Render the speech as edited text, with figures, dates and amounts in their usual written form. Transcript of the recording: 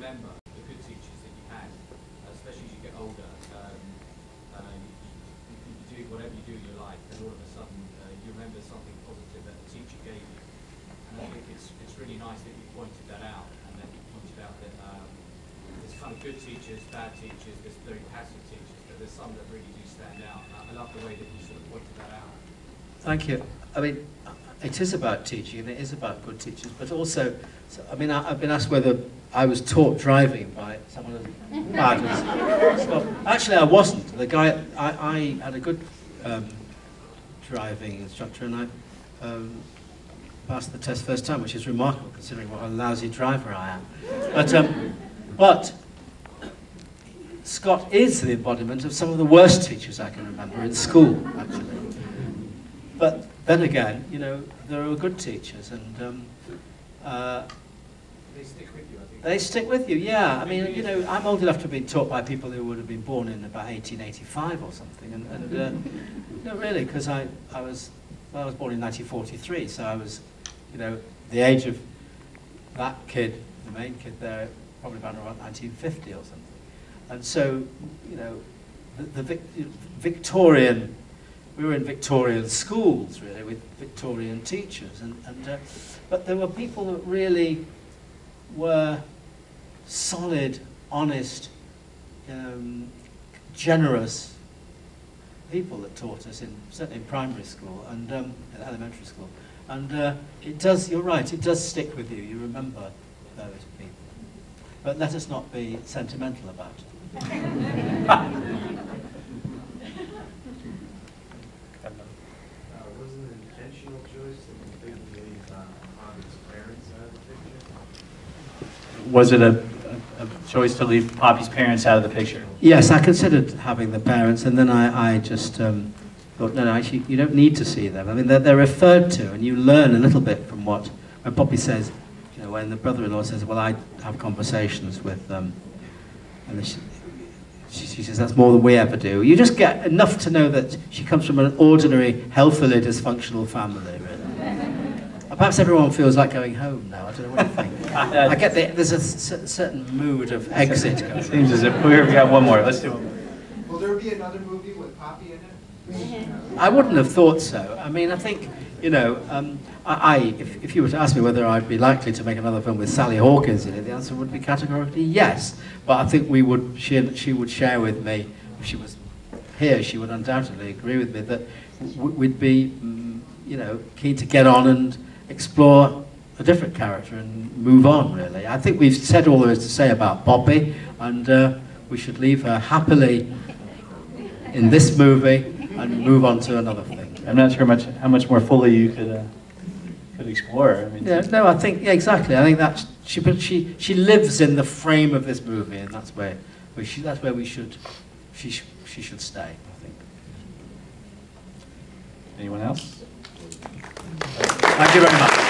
remember the good teachers that you had, especially as you get older. You can do whatever you do in your life, and all of a sudden you remember something positive that a teacher gave you. And I think it's really nice that you pointed that out, and that you pointed out that there's kind of good teachers, bad teachers, there's very passive teachers, but there's some that really do stand out. I love the way that you sort of pointed that out. Thank you. I mean, it is about teaching, and it is about good teachers, but also, I mean, I've been asked whether I was taught driving by someone as bad as Scott. Actually, I wasn't. The guy, I had a good driving instructor, and I passed the test first time, which is remarkable considering what a lousy driver I am. But Scott is the embodiment of some of the worst teachers I can remember in school, actually. But then again, you know, there are good teachers, and They stick with you, I think. they stick with you, yeah. I mean, you know, I'm old enough to have been taught by people who would have been born in about 1885 or something, and no, really, because I was born in 1943, so I was, you know, the age of that kid, the main kid there, probably about around 1950 or something. And so, you know, the Victorian, we were in Victorian schools, really, with Victorian teachers, but there were people that really were solid, honest, generous people that taught us, certainly in primary school and in elementary school. And it does, you're right, it does stick with you. You remember those people. But let us not be sentimental about it. Was it an intentional choice to completely leave Poppy's parents out of the picture? Was it a choice to leave Poppy's parents out of the picture? Yes, I considered having the parents, and then I just thought, no, actually, you don't need to see them. I mean, they're referred to, and you learn a little bit from when Poppy says, you know, when the brother-in-law says, well, I have conversations with them, and she says, that's more than we ever do. You just get enough to know that she comes from an ordinary, healthily dysfunctional family, really. Perhaps everyone feels like going home now. I don't know what you think. I get there's a certain mood of exit going on. Seems as if we've got one more. Let's do it. Will there be another movie with Poppy in it? I wouldn't have thought so. I mean, I think, you know, if you were to ask me whether I'd be likely to make another film with Sally Hawkins in it, the answer would be categorically yes. But I think she would share with me, if she was here, she would undoubtedly agree with me that we'd be, you know, keen to get on and explore a different character and move on, really. I think we've said all there is to say about Poppy, and we should leave her happily in this movie and move on to another thing. I'm not sure how much more fully you could explore. I mean, yeah, no, I think, yeah, exactly. I think that's she lives in the frame of this movie, and that's where she should stay, I think. Anyone else? Thank you very much.